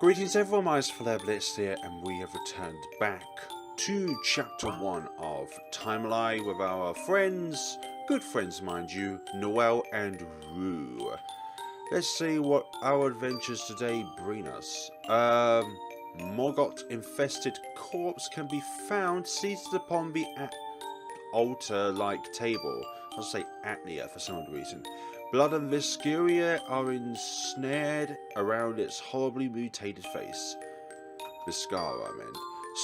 Greetings everyone, my name is FlareBlitzed here, and we have returned back to Chapter 1 of Träumerei with our friends, good friends mind you, Noël and Rue. Let's see what our adventures today bring us. Morgot-infested corpse can be found seated upon the altar-like table. I'll say atnia for some reason. Blood and viscera are ensnared around its horribly mutated face. Viscera, I mean.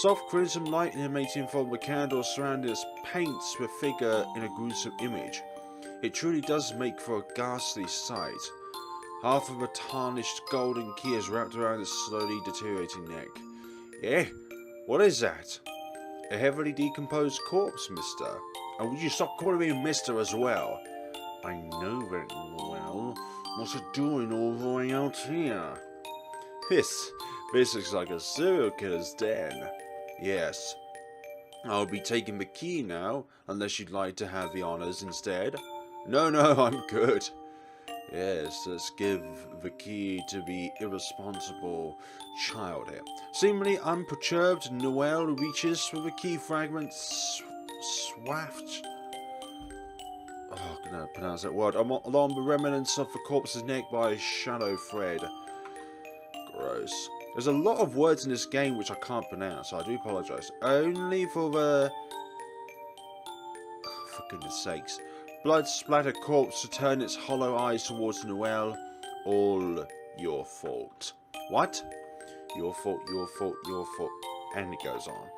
Soft crimson light emanating from the candle surrounding its paints the figure in a gruesome image. It truly does make for a ghastly sight. Half of a tarnished golden key is wrapped around its slowly deteriorating neck. Eh? What is that? A heavily decomposed corpse, mister. And would you stop calling me mister as well? I know very well. What's it doing all the way out here? This looks like a serial killer's den. Yes. I'll be taking the key now, unless you'd like to have the honours instead. No, I'm good. Yes, let's give the key to the irresponsible child here. Seemingly unperturbed, Noël reaches for the key fragment swaft. Oh, I can't pronounce that word. Along the remnants of the corpse's neck by a shallow thread. Gross. There's a lot of words in this game which I can't pronounce, so I do apologise. Only for the... Oh, for goodness sakes. Blood-splattered corpse to turn its hollow eyes towards Noël. All your fault. What? Your fault, your fault, your fault. And it goes on.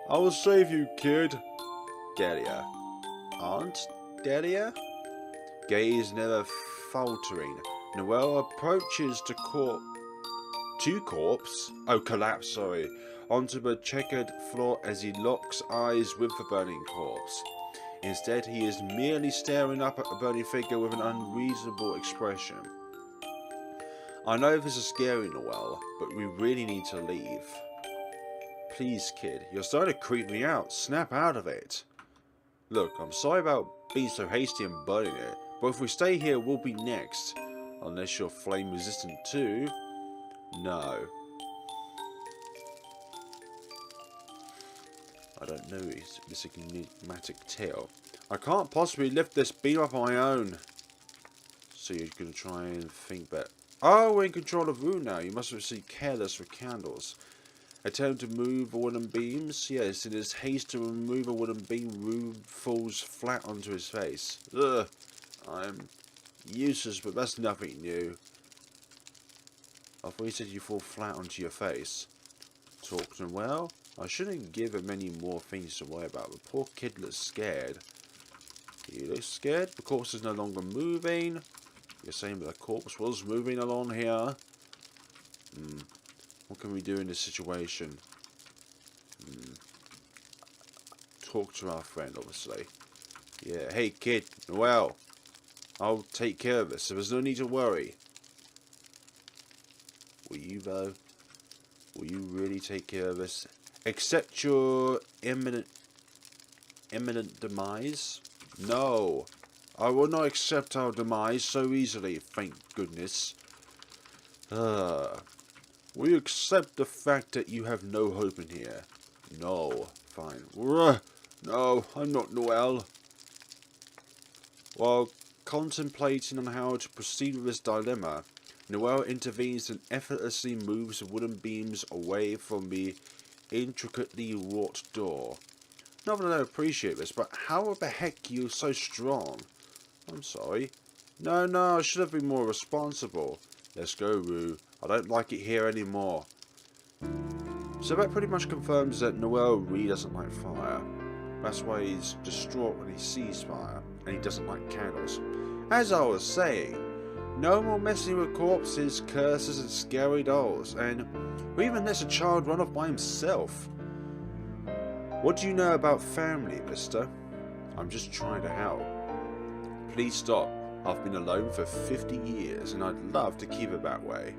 I will save you, kid. Delia. Aunt Delia? Gaze never faltering. Noël approaches to collapse, sorry, onto the checkered floor as he locks eyes with the burning corpse. Instead, he is merely staring up at the burning figure with an unreasonable expression. I know this is scary, Noël, but we really need to leave. Please, kid, you're starting to creep me out. Snap out of it. Look, I'm sorry about being so hasty and burning it, but if we stay here, we'll be next. Unless you're flame resistant too. No. I don't know this enigmatic tale. I can't possibly lift this beam up on my own. So you're going to try and think that... Oh, we're in control of Rue now. You must have received careless with candles. Attempt to move the wooden beams. Yes, in his haste to remove a wooden beam, Rue falls flat onto his face. Ugh. I'm useless, but that's nothing new. I thought you said you fall flat onto your face. Talked and well. I shouldn't give him any more things to worry about. The poor kid looks scared. You look scared? The corpse is no longer moving. You're saying that the corpse was moving along here. What can we do in this situation? Talk to our friend, obviously. Yeah, hey kid, Noël. I'll take care of this, so there's no need to worry. Will you, though? Will you really take care of this? Accept your imminent demise? No. I will not accept our demise so easily, thank goodness. Will you accept the fact that you have no hope in here? No. Fine. No, I'm not Noël. While contemplating on how to proceed with this dilemma, Noël intervenes and effortlessly moves the wooden beams away from the intricately wrought door. Not that I don't appreciate this, but how the heck are you so strong? I'm sorry. No, I should have been more responsible. Let's go, Rue. I don't like it here anymore. So that pretty much confirms that Noël really doesn't like fire. That's why he's distraught when he sees fire, and he doesn't like candles. As I was saying, no more messing with corpses, curses, and scary dolls, and who even lets a child run off by himself? What do you know about family, mister? I'm just trying to help. Please stop. I've been alone for 50 years, and I'd love to keep it that way.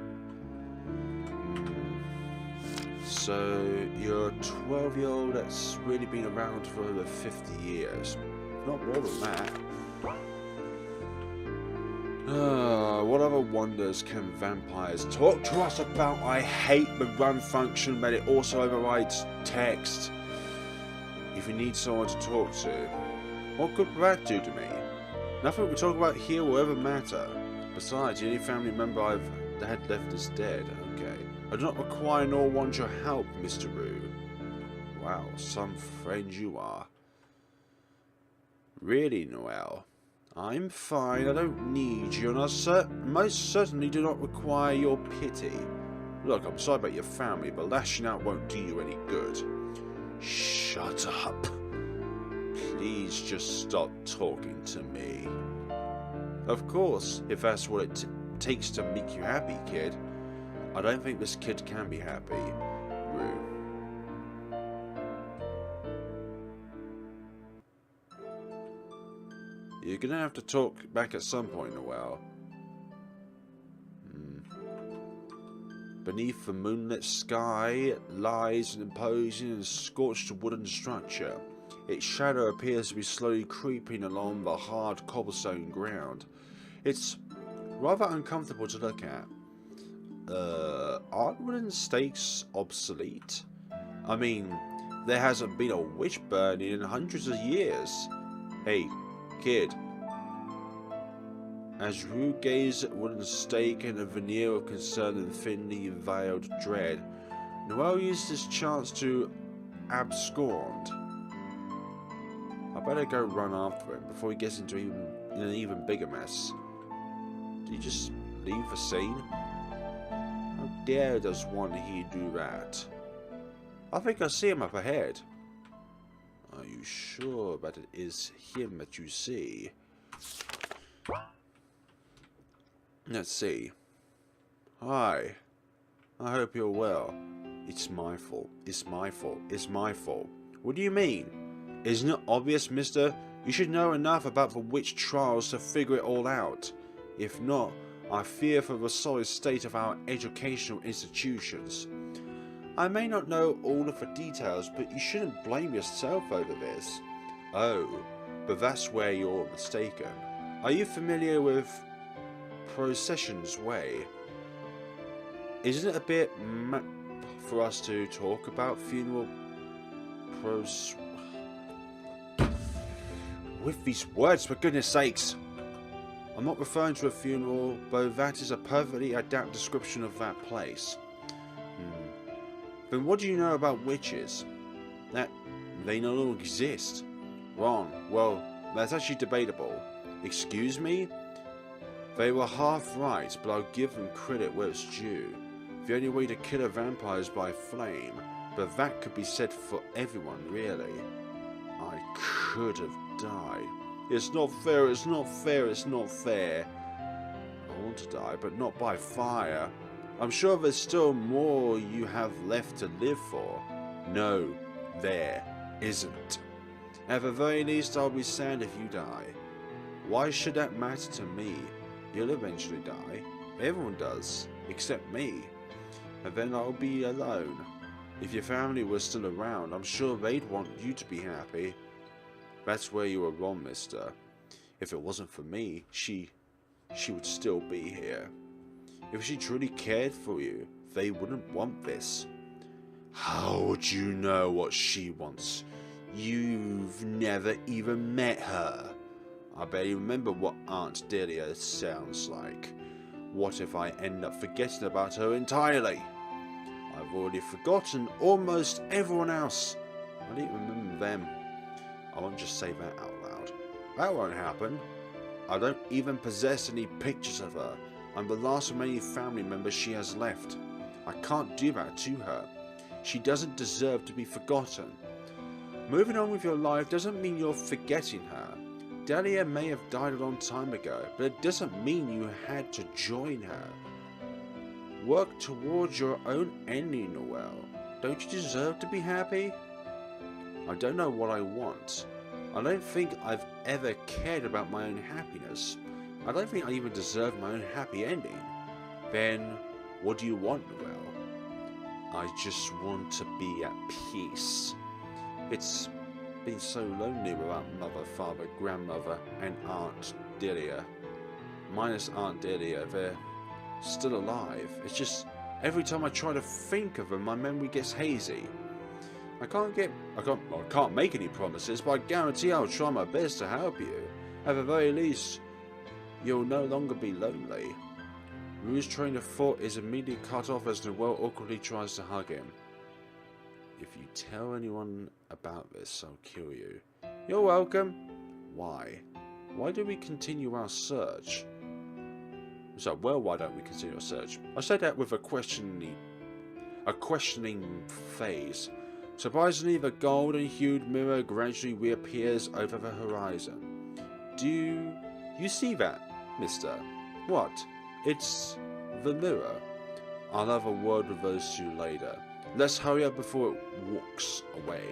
So, you're a 12-year-old that's really been around for over 50 years. Not more than that. What other wonders can vampires talk to us about? I hate the run function, but it also overrides text. If you need someone to talk to, what could that do to me? Nothing we talk about here will ever matter. Besides, the only family member I've had left is dead. Okay. I do not require nor want your help, Mr. Rue. Wow, some friend you are. Really, Noël? I'm fine, I don't need you, and I most certainly do not require your pity. Look, I'm sorry about your family, but lashing out won't do you any good. Shut up. Please just stop talking to me. Of course, if that's what it takes to make you happy, kid. I don't think this kid can be happy, Rue. You're gonna have to talk back at some point, Noël. Beneath the moonlit sky lies an imposing and scorched wooden structure. Its shadow appears to be slowly creeping along the hard cobblestone ground. It's rather uncomfortable to look at. Aren't wooden stakes obsolete? I mean, there hasn't been a witch burning in hundreds of years. Hey, kid. As Rue gazed at wooden stake and a veneer of concern and thinly veiled dread, Noël used his chance to abscond. I better go run after him before he gets into an even bigger mess. Did he just leave the scene? How dare does one he do that? I think I see him up ahead. Are you sure that it is him that you see? Let's see. Hi. I hope you're well. It's my fault. It's my fault. It's my fault. What do you mean? Isn't it obvious, mister? You should know enough about the witch trials to figure it all out. If not, I fear for the solid state of our educational institutions. I may not know all of the details, but you shouldn't blame yourself over this. Oh, but that's where you're mistaken. Are you familiar with Procession's Way? Isn't it a bit for us to talk about funeral with these words, for goodness sakes? I'm not referring to a funeral, though that is a perfectly adept description of that place. Then what do you know about witches? That they no longer exist. Wrong. Well, that's actually debatable. Excuse me? They were half right, but I'll give them credit where it's due. The only way to kill a vampire is by flame, but that could be said for everyone, really. I could have died. It's not fair, it's not fair, it's not fair. I want to die, but not by fire. I'm sure there's still more you have left to live for. No, there isn't. At the very least, I'll be sad if you die. Why should that matter to me? You'll eventually die. Everyone does, except me. And then I'll be alone. If your family was still around, I'm sure they'd want you to be happy. That's where you were wrong, mister. If it wasn't for me, she would still be here. If she truly cared for you, they wouldn't want this. How would you know what she wants? You've never even met her. I barely remember what Aunt Delia sounds like. What if I end up forgetting about her entirely? I've already forgotten almost everyone else. I didn't remember them. I won't just say that out loud. That won't happen. I don't even possess any pictures of her. I'm the last of many family members she has left. I can't do that to her. She doesn't deserve to be forgotten. Moving on with your life doesn't mean you're forgetting her. Delia may have died a long time ago, but it doesn't mean you had to join her. Work towards your own ending, Noël. Don't you deserve to be happy? I don't know what I want. I don't think I've ever cared about my own happiness. I don't think I even deserve my own happy ending. Then, what do you want, Noël? I just want to be at peace. It's been so lonely without mother, father, grandmother, and Aunt Delia. minus Aunt Delia, they're still alive. It's just every time I try to think of them, my memory gets hazy. I can't make any promises, but I guarantee I'll try my best to help you. At the very least, you'll no longer be lonely. Rue's train of thought is immediately cut off as Noël awkwardly tries to hug him. If you tell anyone about this, I'll kill you. You're welcome. Why? Why do we continue our search? So, well, why don't we continue our search? I said that with a questioning phase. Surprisingly, the golden-hued mirror gradually reappears over the horizon. Do you see that, mister? What? It's the mirror. I'll have a word with those two later. Let's hurry up before it walks away.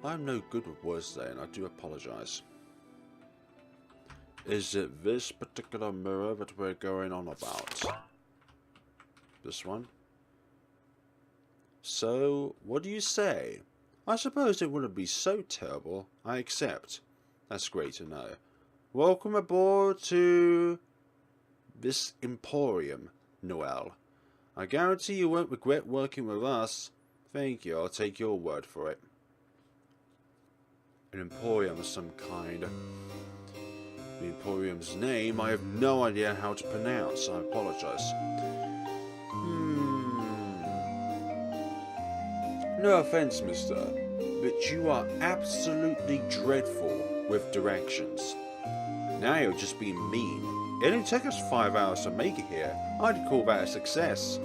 I'm no good with words today, and I do apologise. Is it this particular mirror that we're going on about? This one? So, what do you say? I suppose it wouldn't be so terrible. I accept. That's great to know. Welcome aboard to this emporium, Noël. I guarantee you won't regret working with us. Thank you, I'll take your word for it. An emporium of some kind. The emporium's name I have no idea how to pronounce. I apologise. No offence, mister, but you are absolutely dreadful with directions. Now you're just being mean. It only took us 5 hours to make it here. I'd call that a success.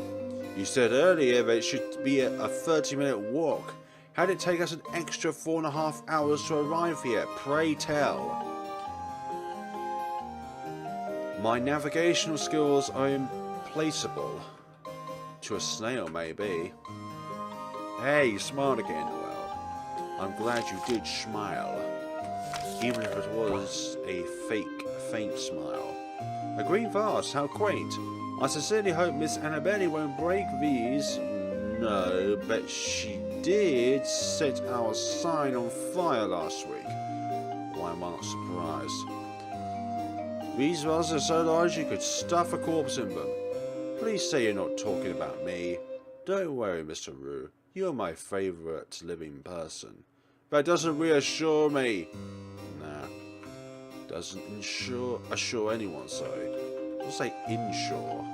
You said earlier that it should be a 30-minute walk. How'd it take us an extra 4.5 hours to arrive here? Pray tell. My navigational skills are implaceable. To a snail, maybe. Hey, you smiled again, Noël. I'm glad you did smile. Even if it was a fake, faint smile. A green vase, how quaint. I sincerely hope Miss Annabelle won't break these. No, but she did set our sign on fire last week. Why am I not surprised? These vases are so large you could stuff a corpse in them. Please say you're not talking about me. Don't worry, Mr. Rue. You're my favourite living person. That doesn't reassure me. Nah. Doesn't assure anyone, sorry. I'll say insure.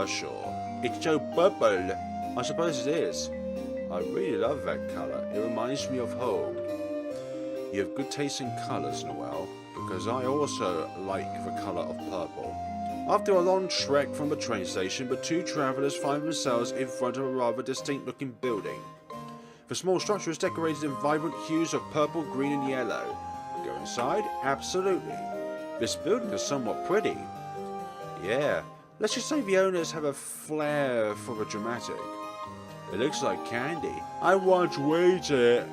Assure. It's so purple. I suppose it is. I really love that colour. It reminds me of home. You have good taste in colours, Noël, because I also like the colour of purple. After a long trek from the train station, the two travellers find themselves in front of a rather distinct-looking building. The small structure is decorated in vibrant hues of purple, green and yellow. Go inside? Absolutely. This building is somewhat pretty. Yeah, let's just say the owners have a flair for the dramatic. It looks like candy. I want to wait it.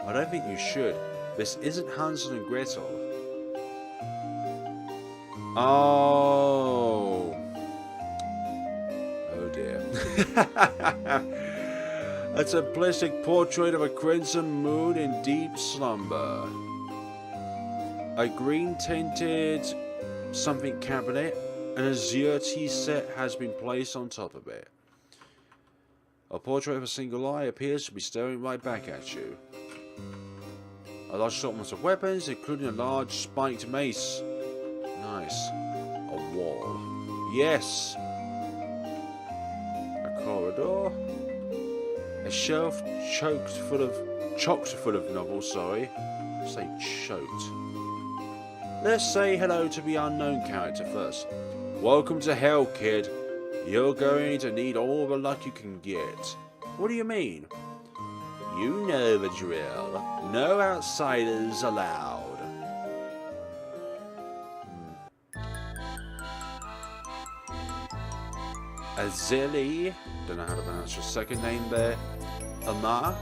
I don't think you should. This isn't Hansel and Gretel. Oh. Oh dear. A simplistic portrait of a crimson moon in deep slumber. A green-tinted something cabinet, an azure tea set has been placed on top of it. A portrait of a single eye appears to be staring right back at you. A large assortment of weapons, including a large spiked mace. Nice. A wall. Yes. A corridor. A shelf chocked full of novels, sorry. Say choked. Let's say hello to the unknown character first. Welcome to hell, kid. You're going to need all the luck you can get. What do you mean? You know the drill. No outsiders allowed. Azelle, don't know how to pronounce your second name there. Amar,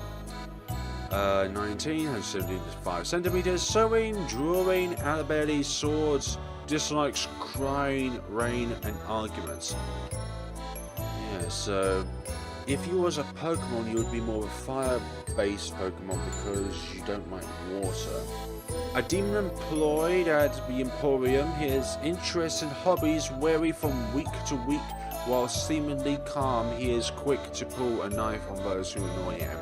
19, 175 centimeters, sewing, drawing, Annabelle, swords, dislikes crying, rain, and arguments. Yeah, so if you was a Pokemon, you would be more of a fire-based Pokemon because you don't like water. A demon employed at the Emporium, his interests and hobbies vary from week to week. While seemingly calm, he is quick to pull a knife on those who annoy him.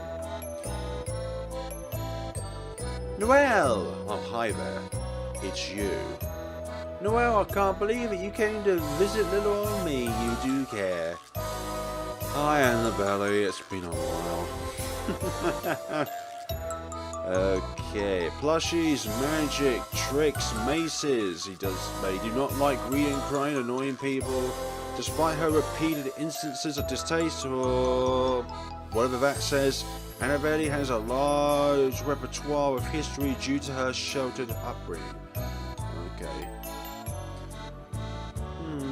Noël! Oh, hi there. It's you. Noël, I can't believe it. You came to visit little old me. You do care. Hi, Annabelle. It's been a while. Okay. Plushies, magic, tricks, maces. They do not like reading, crying, annoying people. Despite her repeated instances of distaste, or whatever that says, Annabelle has a large repertoire of history due to her sheltered upbringing. Okay.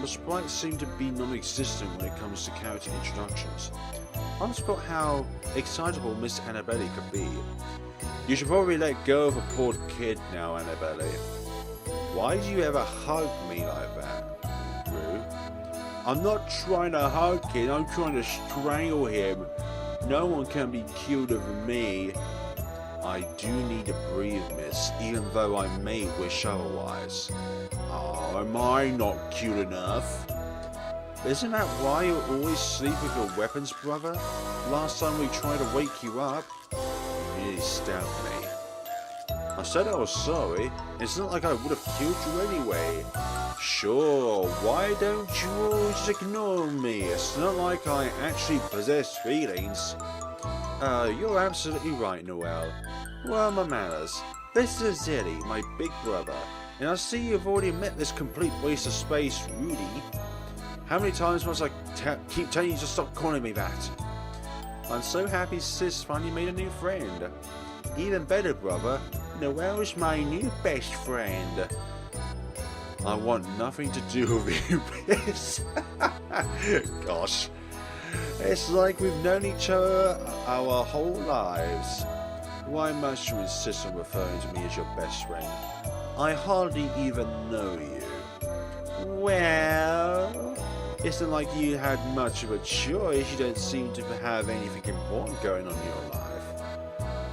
The sprites seem to be non-existent when it comes to character introductions. I just thought how excitable Miss Annabelle could be. You should probably let go of a poor kid now, Annabelle. Why do you ever hug me like that, Rue? I'm not trying to hug him, I'm trying to strangle him. No one can be cuter than me. I do need to breathe, miss, even though I may wish otherwise. Oh, am I not cute enough? Isn't that why you always sleep with your weapons, brother? Last time we tried to wake you up, you nearly stabbed me. I said I was sorry. It's not like I would have killed you anyway. Sure, why don't you all just ignore me? It's not like I actually possess feelings. You're absolutely right, Noël. Well, my manners. This is Azelle, my big brother, and I see you've already met this complete waste of space, Rudy. How many times must I keep telling you to stop calling me that? I'm so happy Sis finally made a new friend. Even better, brother, Noël's my new best friend. I want nothing to do with you, miss. Gosh. It's like we've known each other our whole lives. Why must you insist on referring to me as your best friend? I hardly even know you. Well, it's not like you had much of a choice. You don't seem to have anything important going on in your life.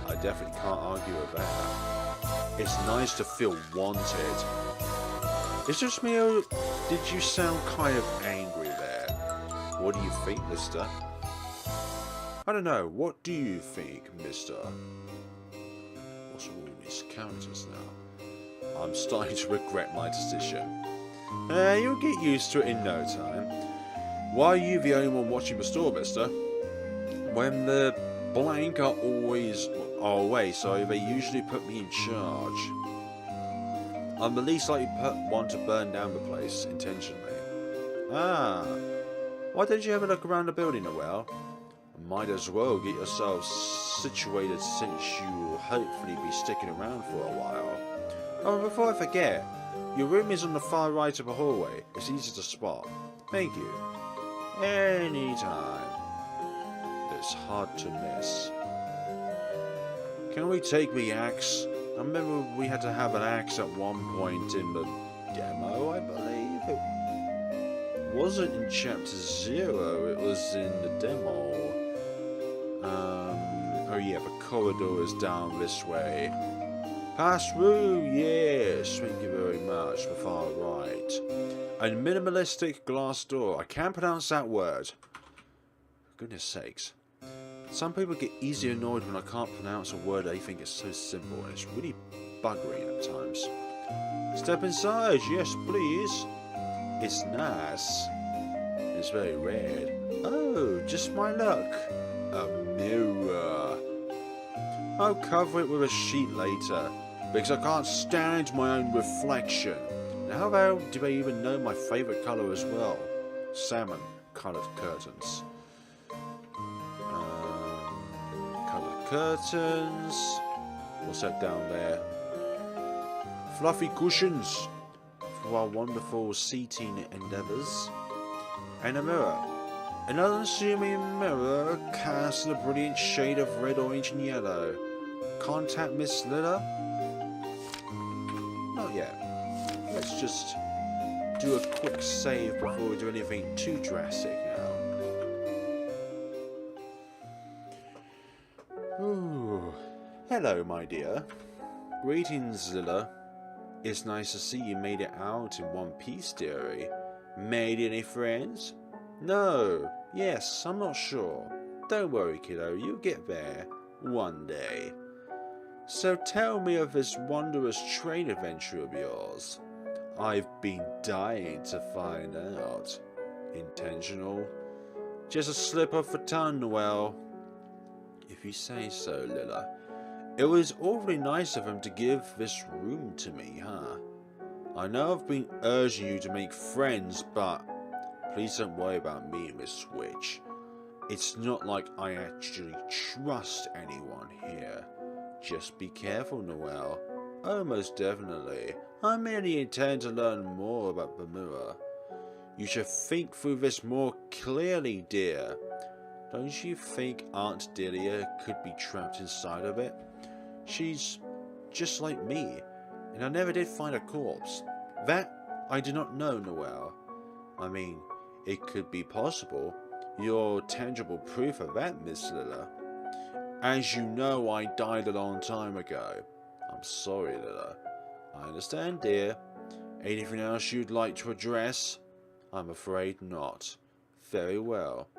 I definitely can't argue with that. It's nice to feel wanted. It's just me, or did you sound kind of angry there? What do you think, mister? I don't know, what do you think, mister? What's with all these characters now? I'm starting to regret my decision. You'll get used to it in no time. Why are you the only one watching the store, mister? When the blank are away, so they usually put me in charge. I'm the least likely one to burn down the place intentionally. Ah, why don't you have a look around the building, Noël? Might as well get yourself situated since you will hopefully be sticking around for a while. Oh, before I forget, your room is on the far right of the hallway. It's easy to spot. Thank you. Anytime. It's hard to miss. Can we take the axe? I remember we had to have an axe at one point in the demo, I believe. It wasn't in chapter 0, it was in the demo. Oh yeah, the corridor is down this way. Pass through, yes, thank you very much, the far right. A minimalistic glass door, I can't pronounce that word. For goodness sakes. Some people get easily annoyed when I can't pronounce a word they think is so simple, and it's really buggering at times. Step inside, yes please. It's nice. It's very red. Oh, just my luck. A mirror. I'll cover it with a sheet later, because I can't stand my own reflection. And how about do they even know my favourite colour as well? Salmon coloured curtains. Curtains. What's that down there? Fluffy cushions for our wonderful seating endeavours. And a mirror. An unassuming mirror cast in a brilliant shade of red, orange and yellow. Contact Miss Lilla? Not yet. Let's just do a quick save before we do anything too drastic now. Ooh. Hello, my dear. Greetings, Lilla. It's nice to see you made it out in one piece, dearie. Made any friends? No. Yes, I'm not sure. Don't worry, kiddo, you'll get there. One day. So tell me of this wondrous train adventure of yours. I've been dying to find out. Intentional? Just a slip of the tongue, Noël. If you say so, Lilla. It was awfully nice of him to give this room to me, huh? I know I've been urging you to make friends, but please don't worry about me, Miss Witch. It's not like I actually trust anyone here. Just be careful, Noël. Oh, most definitely. I merely intend to learn more about Bermuda. You should think through this more clearly, dear. Don't you think Aunt Delia could be trapped inside of it? She's just like me, and I never did find a corpse. That I do not know, Noël. I mean, it could be possible. You're tangible proof of that, Miss Lilla. As you know, I died a long time ago. I'm sorry, Lilla. I understand, dear. Anything else you'd like to address? I'm afraid not. Very well.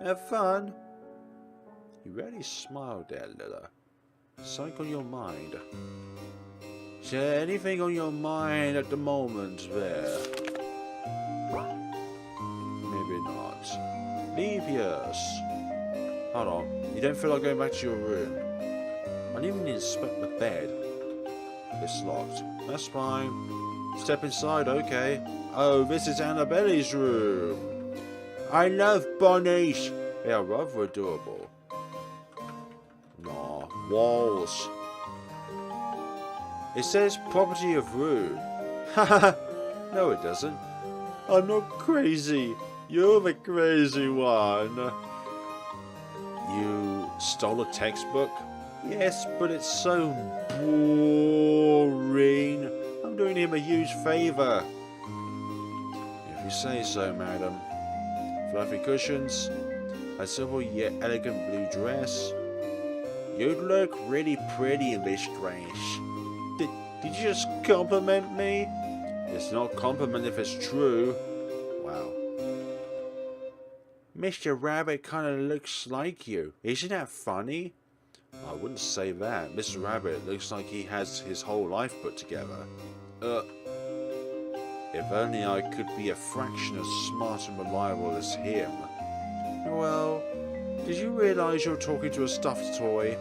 Have fun. You really smiled there, Lilla. Something on your mind? Is there anything on your mind at the moment there? Maybe not. Leave yours. Hold on. You don't feel like going back to your room? I didn't even inspect the bed. It's locked. That's fine. Step inside, okay. Oh, this is Annabelle's room. I love bunnies. They are rather adorable. Nah, walls. It says property of Rue. Haha. No, it doesn't. I'm not crazy. You're the crazy one. You stole a textbook? Yes, but it's so boring. I'm doing him a huge favour. If you say so, madam. Fluffy cushions, a simple yet elegant blue dress. You'd look really pretty in this dress. Did you just compliment me? It's not a compliment if it's true. Wow. Mr. Rabbit kind of looks like you. Isn't that funny? I wouldn't say that. Mr. Rabbit looks like he has his whole life put together. If only I could be a fraction as smart and reliable as him. Well, did you realise you're talking to a stuffed toy?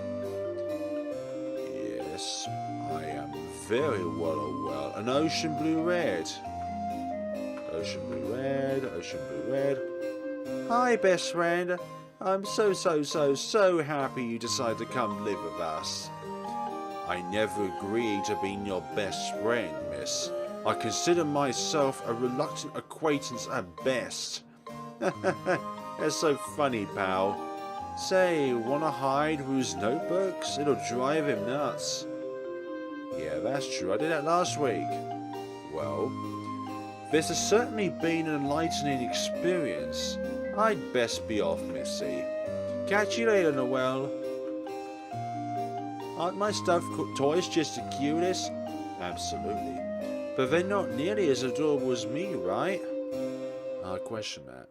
Yes, I am very well aware. An ocean blue red. Ocean blue red, ocean blue red. Hi, best friend. I'm so happy you decided to come live with us. I never agreed to being your best friend, miss. I consider myself a reluctant acquaintance at best. That's so funny, pal. Say, wanna hide Rue's notebooks? It'll drive him nuts. Yeah, that's true. I did that last week. Well, this has certainly been an enlightening experience. I'd best be off, Missy. Catch you later, Noël. Aren't my stuffed toys just the cutest? Absolutely. But they're not nearly as adorable as me, right? I question that.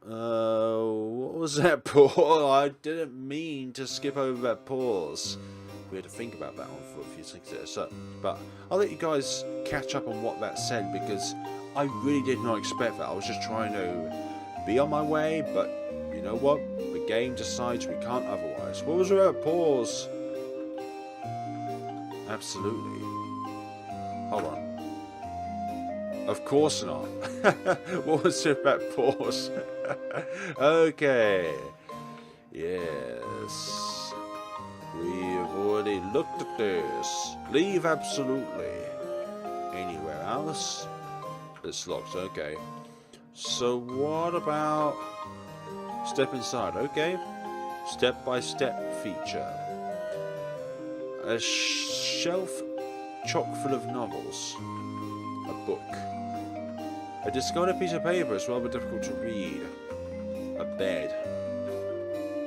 What was that pause? I didn't mean to skip over that pause. We had to think about that one for a few seconds there. So, but I'll let you guys catch up on what that said, because I really did not expect that. I was just trying to be on my way, but you know what? The game decides we can't otherwise. What was that pause? Absolutely. Hold on. Of course not. What was it that pause? Okay. Yes. We've already looked at this. Leave absolutely. Anywhere else? It's locked, okay. So what about step inside? Okay. Step-by-step feature. A shelf chock full of novels. A book. A discarded piece of paper is rather difficult to read. A bed.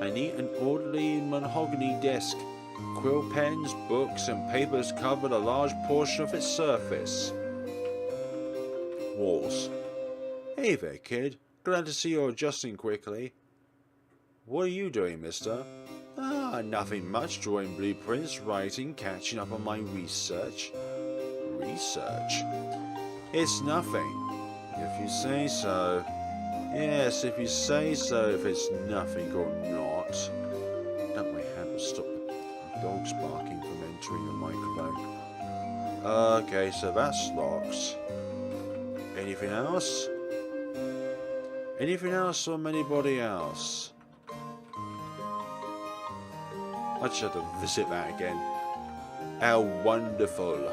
A neat and orderly mahogany desk Quill pens, books, and papers covered a large portion of its surface. Walls. Hey there, kid. Glad to see you're adjusting quickly. What are you doing, mister? Ah, nothing much. Drawing blueprints, writing, catching up on my research. Research? It's nothing. If you say so. Yes, if you say so, if it's nothing or not. That my hand will stop the dogs barking from entering the microphone. Okay, so that's locks. Anything else? Anything else from anybody else? I just had to visit that again. How wonderful.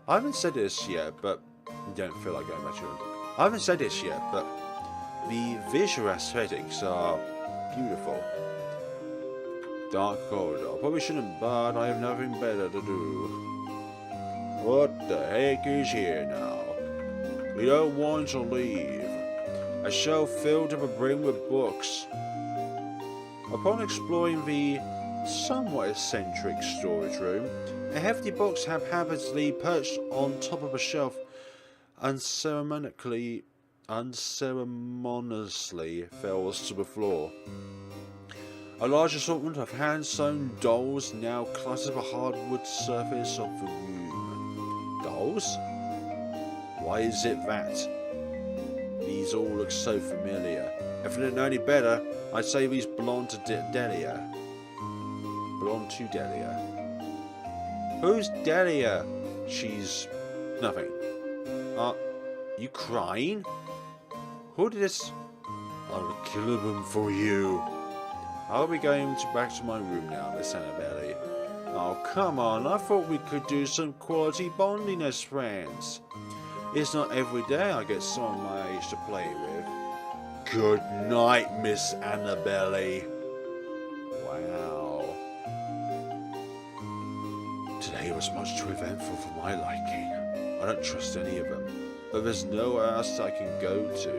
I haven't said this yet, but don't feel like going back to it. I haven't said this yet, but the visual aesthetics are beautiful. Dark corridor. Probably shouldn't, but I have nothing better to do. What the heck is here now? We don't want to leave. A shelf filled to the brim with books. Upon exploring the somewhat eccentric storage room, a hefty box haphazardly perched on top of a shelf unceremoniously falls to the floor. A large assortment of hand-sewn dolls now clutter the hardwood surface of the room. Dolls? Why is it that? These all look so familiar. If I didn't know any better, I'd say these belong to Delia. Belong to Delia. Who's Delia? She's nothing. You crying? Who did this? I'll kill them for you. I'll be going back to my room now, Miss Annabelle. Oh, come on. I thought we could do some quality bonding as friends. It's not every day I get someone my age to play with. Good night, Miss Annabelle. Wow. Today was much too eventful for my liking. I don't trust any of them. But there's nowhere else I can go to.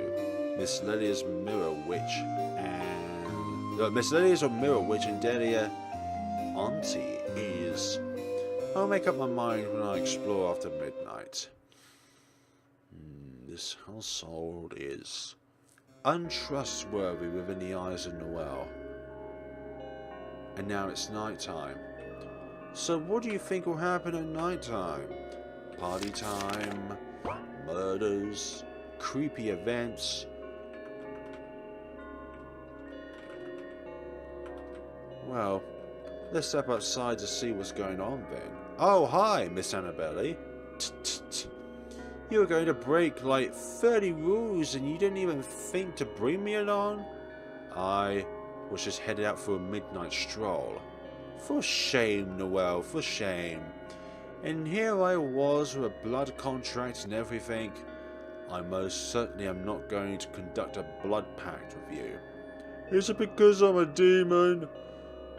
Miss Lilia's Mirror Witch and... Miss Lilia's Mirror Witch and Delia Auntie is... I'll make up my mind when I explore after midnight. This household is untrustworthy within the eyes of Noël. And now it's night time. So what do you think will happen at night time? Party time, murders, creepy events. Well, let's step outside to see what's going on then. Oh, hi, Miss Annabelle. You were going to break like 30 rules and you didn't even think to bring me along? I was just headed out for a midnight stroll. For shame, Noël, for shame. And here I was with a blood contract and everything. I most certainly am not going to conduct a blood pact with you. Is it because I'm a demon?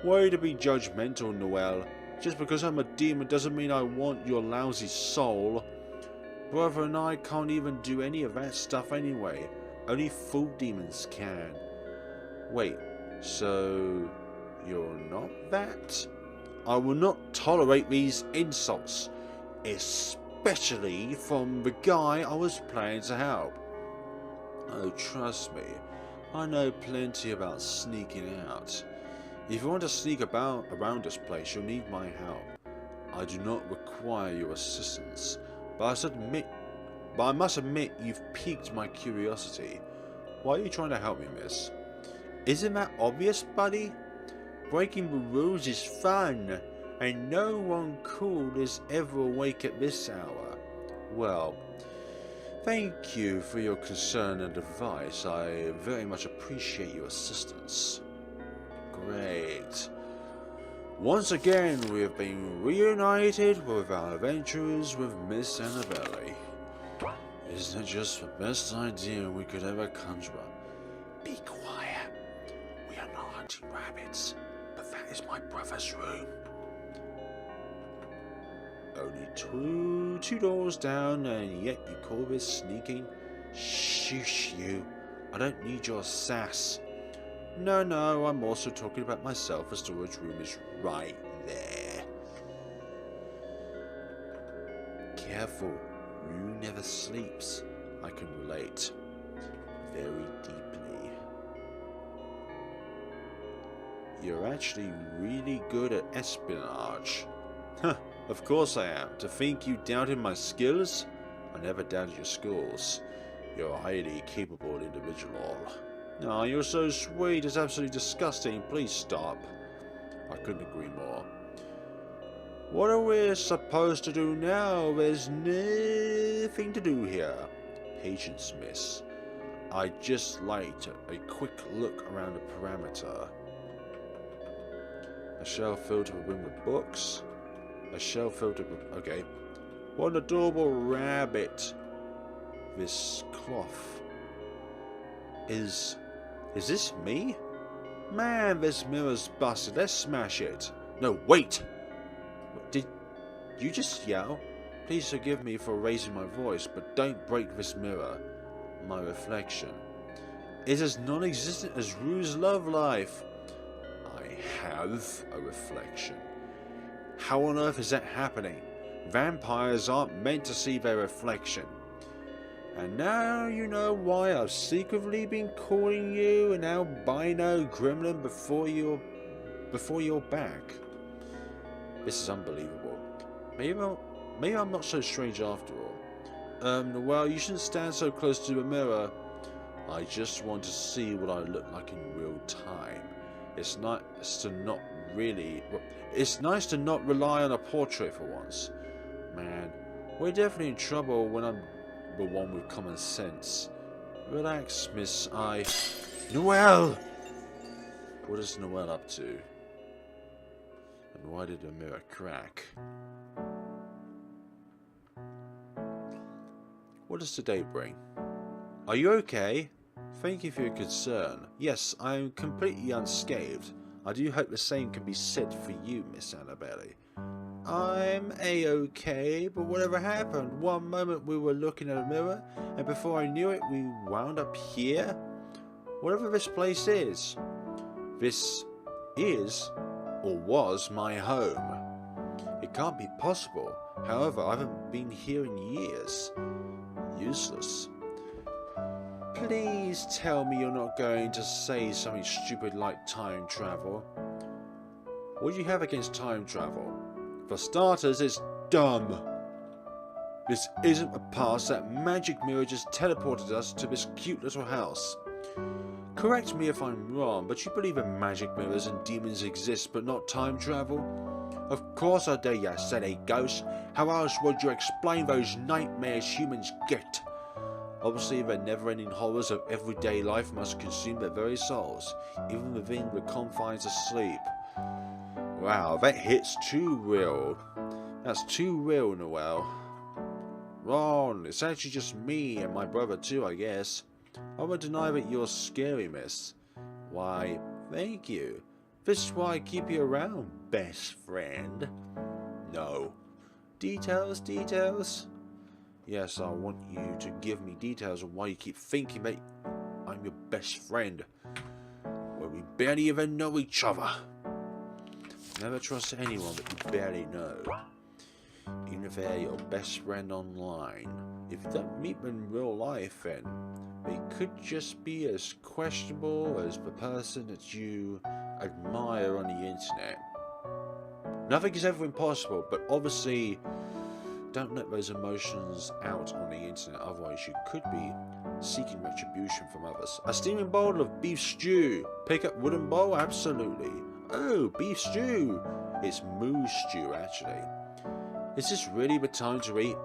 Way to be judgmental, Noël. Just because I'm a demon doesn't mean I want your lousy soul. Brother and I can't even do any of that stuff anyway. Only full demons can. Wait, so you're not that? I will not tolerate these insults, especially from the guy I was planning to help. Oh, trust me, I know plenty about sneaking out. If you want to sneak about around this place, you'll need my help. I do not require your assistance, but I must admit you've piqued my curiosity. Why are you trying to help me, miss? Isn't that obvious, buddy? Breaking the rules is fun, and no one cool is ever awake at this hour. Well, thank you for your concern and advice. I very much appreciate your assistance. Great. Once again, we have been reunited with our adventures with Miss Annabelle. Isn't it just the best idea we could ever conjure up? Be quiet. We are not hunting rabbits, but that is my brother's room. Only two doors down, and yet you call this sneaking? Shush you. I don't need your sass. No, I'm also talking about myself. The storage room is right there. Careful, Rue never sleeps. I can relate very deeply. You're actually really good at espionage. Huh, of course I am. To think you doubted my skills? I never doubted your skills. You're a highly capable individual. No, you're so sweet. It's absolutely disgusting. Please stop. I couldn't agree more. What are we supposed to do now? There's nothing to do here. Patience, miss. I'd just like a quick look around the perimeter. A shelf filled to the rim with books. A shelf filled to... Okay. What an adorable rabbit. This cloth. Is this me? Man, this mirror's busted. Let's smash it. No, wait! Did you just yell? Please forgive me for raising my voice, but don't break this mirror. My reflection is as non-existent as Rue's love life. I have a reflection. How on earth is that happening? Vampires aren't meant to see their reflection. And now you know why I've secretly been calling you an albino gremlin before your back. This is unbelievable. Maybe I'm not so strange after all. Well, you shouldn't stand so close to the mirror. I just want to see what I look like in real time. It's nice to not rely on a portrait for once. Man, we're definitely in trouble when I'm the one with common sense. Relax, Miss Noël! What is Noël up to? And why did the mirror crack? What does today bring? Are you okay? Thank you for your concern. Yes, I am completely unscathed. I do hope the same can be said for you, Miss Annabelle. I'm a-okay, but whatever happened? One moment we were looking at a mirror, and before I knew it, we wound up here? Whatever this place is. This is, or was, my home. It can't be possible. However, I haven't been here in years. Useless. Please tell me you're not going to say something stupid like time travel. What do you have against time travel? For starters, it's dumb. This isn't a past. That magic mirror just teleported us to this cute little house. Correct me if I'm wrong, but you believe in magic mirrors and demons exist, but not time travel? Of course I do, you silly ghost. How else would you explain those nightmares humans get? Obviously, the never-ending horrors of everyday life must consume their very souls, even within the confines of sleep. Wow, that hits too real. That's too real, Noël. Ron, it's actually just me and my brother too, I guess. I won't deny that you're scary, miss. Why, thank you. This is why I keep you around, best friend. No. Details? Yes, I want you to give me details on why you keep thinking that I'm your best friend, when we barely even know each other. Never trust anyone that you barely know, even if they're your best friend online. If you don't meet them in real life, then they could just be as questionable as the person that you admire on the internet. Nothing is ever impossible, but obviously don't let those emotions out on the internet, otherwise you could be seeking retribution from others. A steaming bowl of beef stew. Pick up wooden bowl? Absolutely. Oh, beef stew. It's moose stew, actually. Is this really the time to eat?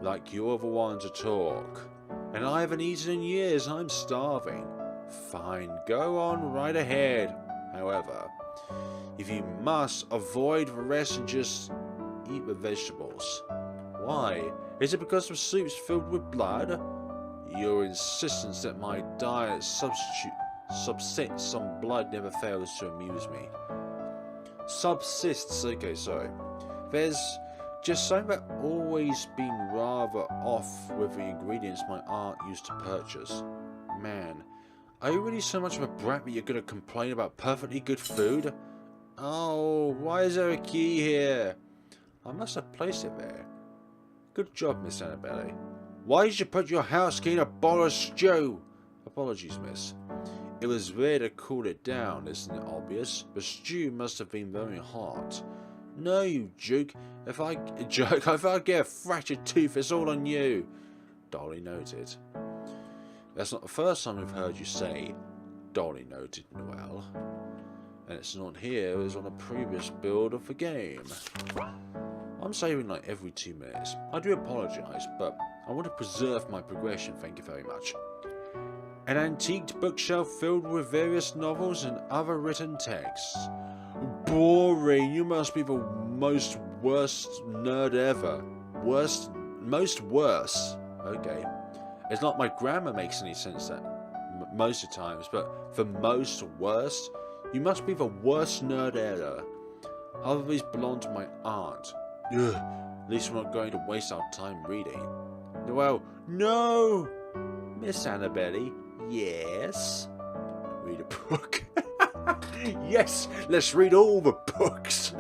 Like you're the one to talk. And I haven't eaten in years. I'm starving. Fine, go on right ahead. However, if you must, avoid the rest and just eat the vegetables. Why? Is it because the soup's filled with blood? Your insistence that my diet subsists some blood never fails to amuse me. Subsists, okay, sorry. There's just something that always been rather off with the ingredients my aunt used to purchase. Man, Are you really so much of a brat that you're going to complain about perfectly good food? Oh, why is there a key here? I must have placed it there. Good job, Miss Annabelle. Why did you put your house key in a bowl of stew? Apologies, miss. It was rare to cool it down, isn't it obvious? The stew must have been very hot. No, you joke. If I get a fractured tooth, it's all on you. Dolly noted. That's not the first time we've heard you say, Dolly noted, Noël. And it's not here, it's on a previous build of the game. I'm saving like every 2 minutes. I do apologise, but I want to preserve my progression, thank you very much. An antiqued bookshelf filled with various novels and other written texts. Boring, you must be the most worst nerd ever. Most worse. Okay. It's not my grammar makes any sense that most of the times, but the most worst, you must be the worst nerd ever. Half of these belong to my aunt. Ugh, at least we're not going to waste our time reading. Noël, no! Miss Annabelle, yes? Read a book. Yes, let's read all the books.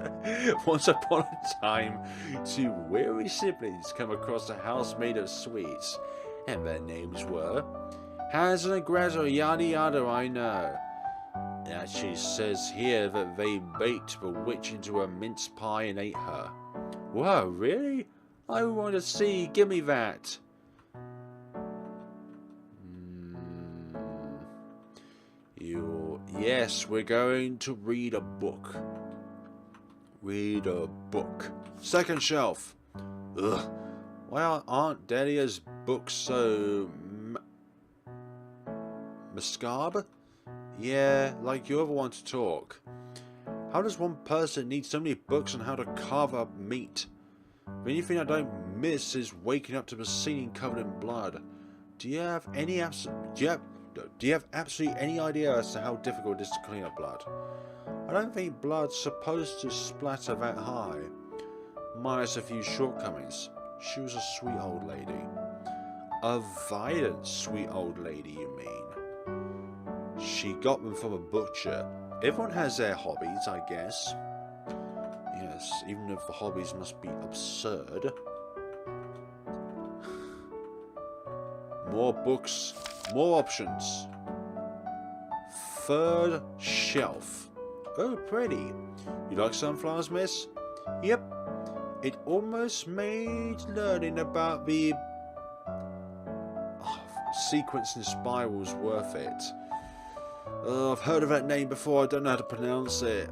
Once upon a time, 2 weary siblings come across a house made of sweets, and their names were Hansel and Gretel, yada yada, I know. It actually says here that they baked the witch into a mince pie and ate her. Whoa, really? I want to see, give me that. Yes, we're going to read a book. Read a book. Second shelf. Ugh. Why are Aunt Delia's books so macabre? Yeah, like you ever want to talk. How does one person need so many books on how to carve up meat? The only thing I don't miss is waking up to the ceiling covered in blood. Do you have absolutely any idea as to how difficult it is to clean up blood? I don't think blood's supposed to splatter that high. Minus a few shortcomings. She was a sweet old lady. A violent sweet old lady, you mean? She got them from a butcher. Everyone has their hobbies, I guess. Yes, even if the hobbies must be absurd. More books, more options. Third shelf. Oh, pretty. You like sunflowers, miss? Yep. It almost made learning about the sequence and spirals worth it. I've heard of that name before, I don't know how to pronounce it.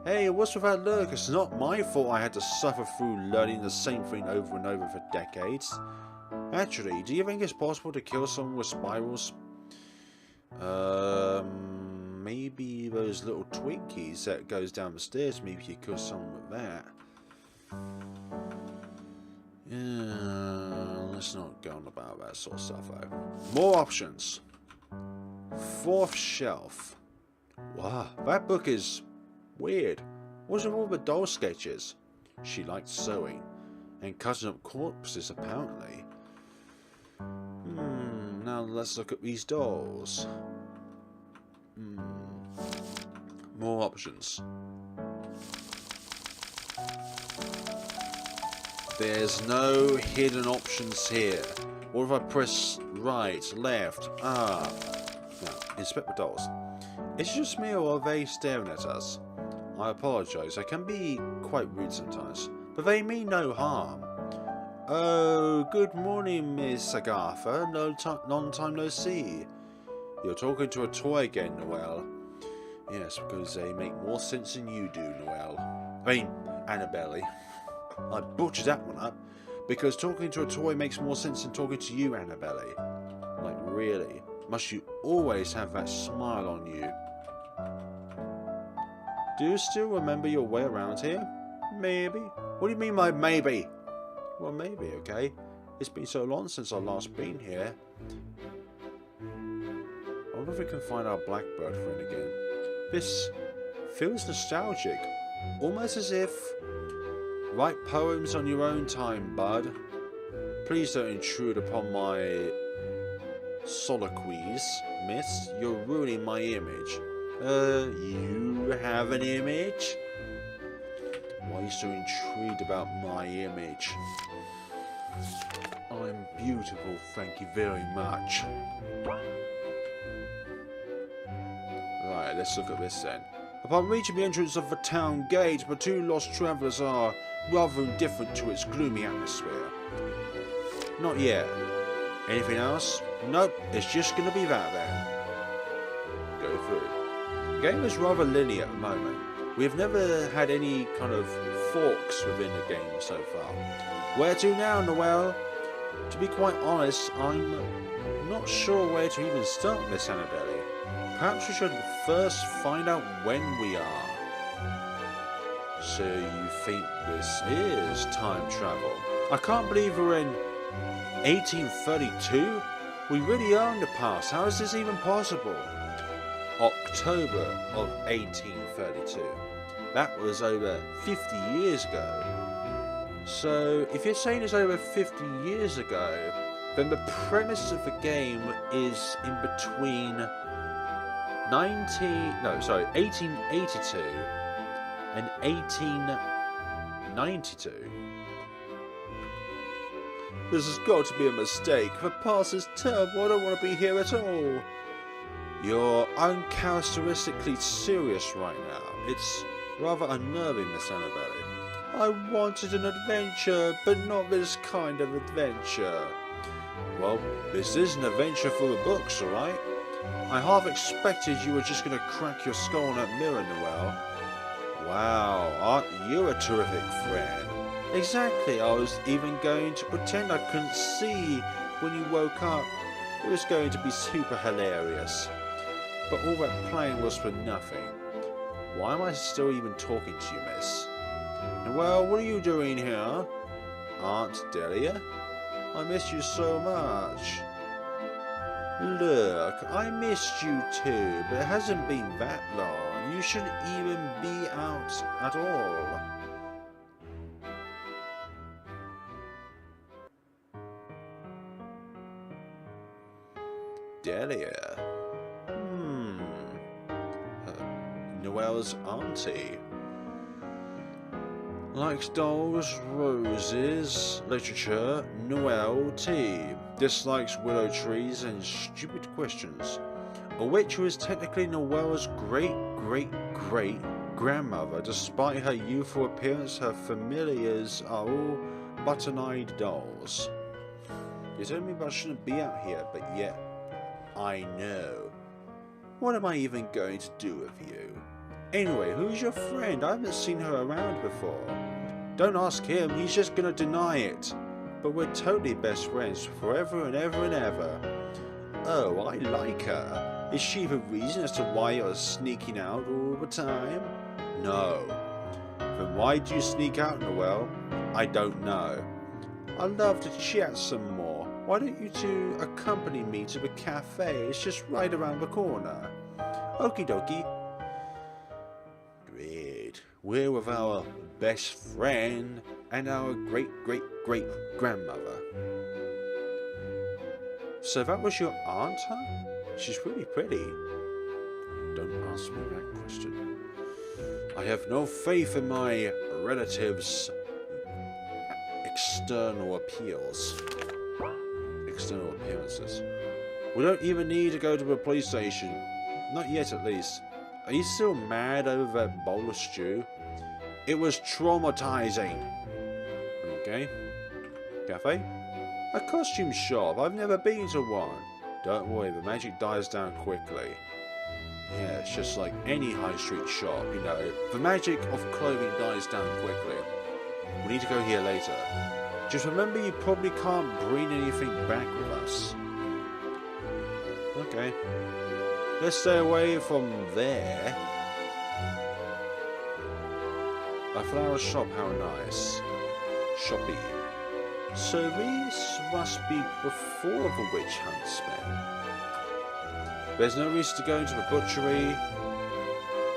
Hey, what's with that look? It's not my fault I had to suffer through learning the same thing over and over for decades. Actually, do you think it's possible to kill someone with spirals? Maybe those little Twinkies that goes down the stairs, maybe you kill someone with that. Yeah, let's not go on about that sort of stuff though. More options. Fourth shelf. Wow, that book is weird. What's with all the doll sketches? She liked sewing and cutting up corpses apparently. Now let's look at these dolls. More options. There's no hidden options here. What if I press right, left, Now, inspect the dolls. Is it just me or are they staring at us? I apologise, I can be quite rude sometimes, but they mean no harm. Oh, good morning, Miss Agatha. Long time no see. You're talking to a toy again, Noël. Yes, because they make more sense than you do, Noël. I mean, Annabelle. I butchered that one up, because talking to a toy makes more sense than talking to you, Annabelle. Like, really? Must you always have that smile on you? Do you still remember your way around here? Maybe. What do you mean by maybe? Well, maybe, okay. It's been so long since I've last been here. I wonder if we can find our blackbird friend again. This feels nostalgic. Almost as if... Write poems on your own time, bud. Please don't intrude upon my soliloquies, miss. You're ruining my image. You have an image? Why are you so intrigued about my image? I'm beautiful, thank you very much. Right, let's look at this then. Upon reaching the entrance of the town gate, the two lost travellers are rather indifferent to its gloomy atmosphere. Not yet. Anything else? Nope, it's just going to be that then. Go through. The game is rather linear at the moment. We have never had any kind of forks within the game so far. Where to now, Noël? To be quite honest, I'm not sure where to even start, Miss Annabelle. Perhaps we should first find out when we are. So you think this is time travel? I can't believe we're in 1832? We really are in the past. How is this even possible? October of 1832. That was over 50 years ago. So if you're saying it's over 50 years ago, then the premise of the game is in between 1882 and 1892. This has got to be a mistake. The past is terrible. I don't want to be here at all. You're uncharacteristically serious right now. It's rather unnerving, Miss Annabelle. I wanted an adventure, but not this kind of adventure. Well, this is an adventure for the books, alright? I half expected you were just going to crack your skull on that mirror, Noël. Wow, aren't you a terrific friend? Exactly, I was even going to pretend I couldn't see when you woke up. It was going to be super hilarious. But all that playing was for nothing. Why am I still even talking to you, miss? Well, what are you doing here? Aunt Delia? I missed you so much. Look, I missed you too, but it hasn't been that long. You shouldn't even be out at all. Delia. Noël's auntie. Likes dolls, roses, literature, Noël tea. Dislikes willow trees and stupid questions. A witch who is technically Noël's great-great-great-grandmother. Despite her youthful appearance, her familiars are all button-eyed dolls. You told me I shouldn't be out here, but yet I know. What am I even going to do with you? Anyway, who's your friend? I haven't seen her around before. Don't ask him, he's just gonna deny it. But we're totally best friends forever and ever and ever. Oh, I like her. Is she the reason as to why you're sneaking out all the time? No. Then why do you sneak out, Noël? I don't know. I'd love to chat some more. Why don't you two accompany me to the cafe? It's just right around the corner. Okie dokie. Great. We're with our best friend and our great-great-great-grandmother. So that was your aunt, huh? She's really pretty. Don't ask me that question. I have no faith in my relatives' external appearances. We don't even need to go to the police station. Not yet, at least. Are you still mad over that bowl of stew? It was traumatizing. Okay. Cafe? A costume shop. I've never been to one. Don't worry, the magic dies down quickly. Yeah, it's just like any high street shop, you know. The magic of clothing dies down quickly. We need to go here later. Just remember you probably can't bring anything back with us. Okay. Let's stay away from there. A flower shop, how nice. Shoppy. So this must be before the witch hunts, then. There's no reason to go into the butchery.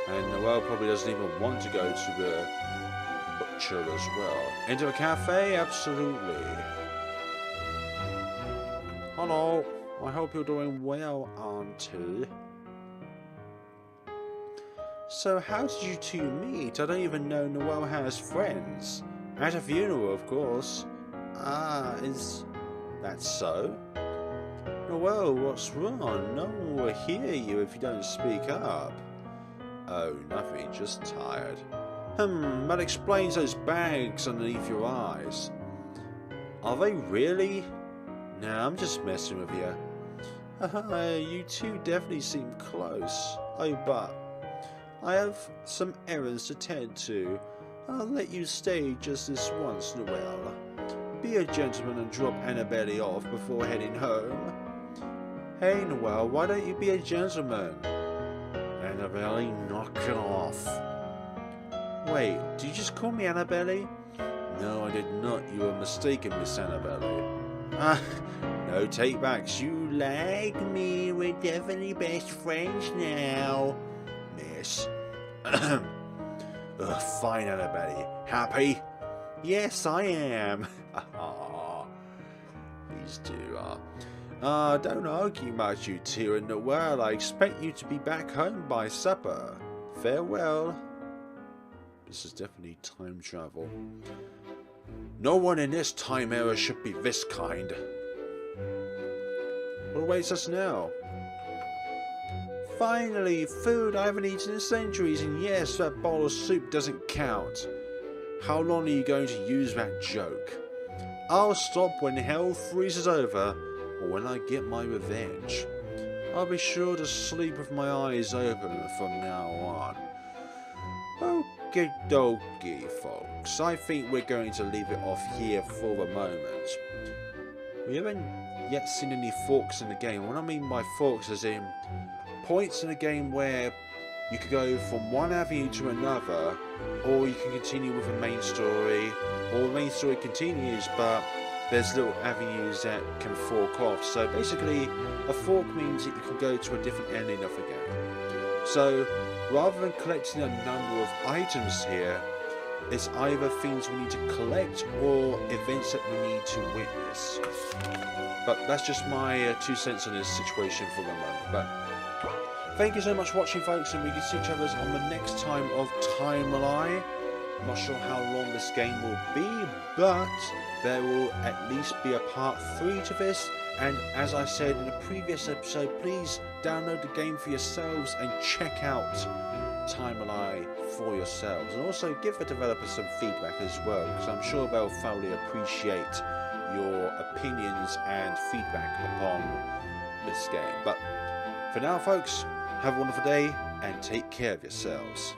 And Noël probably doesn't even want to go to the butcher as well. Into a cafe? Absolutely. Hello. I hope you're doing well, Auntie. So how did you two meet? I don't even know Noel has friends. At a funeral, of course. Ah, is that so? Noel, what's wrong? No one will hear you if you don't speak up. Oh, nothing, just tired. That explains those bags underneath your eyes. Are they really? Nah, I'm just messing with you. You two definitely seem close. Oh, but I have some errands to tend to. I'll let you stay just this once, Noel. Be a gentleman and drop Annabelle off before heading home. Hey, Noel, why don't you be a gentleman? Annabelle, knock it off. Wait, did you just call me Annabelle? No, I did not. You were mistaken, Miss Annabelle. Ah, no take-backs. You like me. We're definitely best friends now. Miss. Fine, Annabelle. Happy? Yes, I am. These two are. Don't argue much, you two, and Noel. I expect you to be back home by supper. Farewell. This is definitely time travel. No one in this time era should be this kind. What awaits us now? Finally, food I haven't eaten in centuries, and yes, that bowl of soup doesn't count. How long are you going to use that joke? I'll stop when hell freezes over, or when I get my revenge. I'll be sure to sleep with my eyes open from now on. Okie dokie, folks. I think we're going to leave it off here for the moment. We haven't yet seen any forks in the game. What I mean by forks is in points in a game where you could go from one avenue to another, or you can continue with the main story, or the main story continues, but there's little avenues that can fork off. So basically, a fork means that you can go to a different ending of the game. So rather than collecting a number of items here, it's either things we need to collect or events that we need to witness. But that's just my 2 cents on this situation for the moment. But thank you so much for watching, folks, and we can see each other on the next time of Träumerei. I'm not sure how long this game will be, but there will at least be a part 3 to this. And as I said in a previous episode, please download the game for yourselves and check out Träumerei for yourselves. And also give the developers some feedback as well, because I'm sure they'll thoroughly appreciate your opinions and feedback upon this game. But for now, folks, have a wonderful day and take care of yourselves.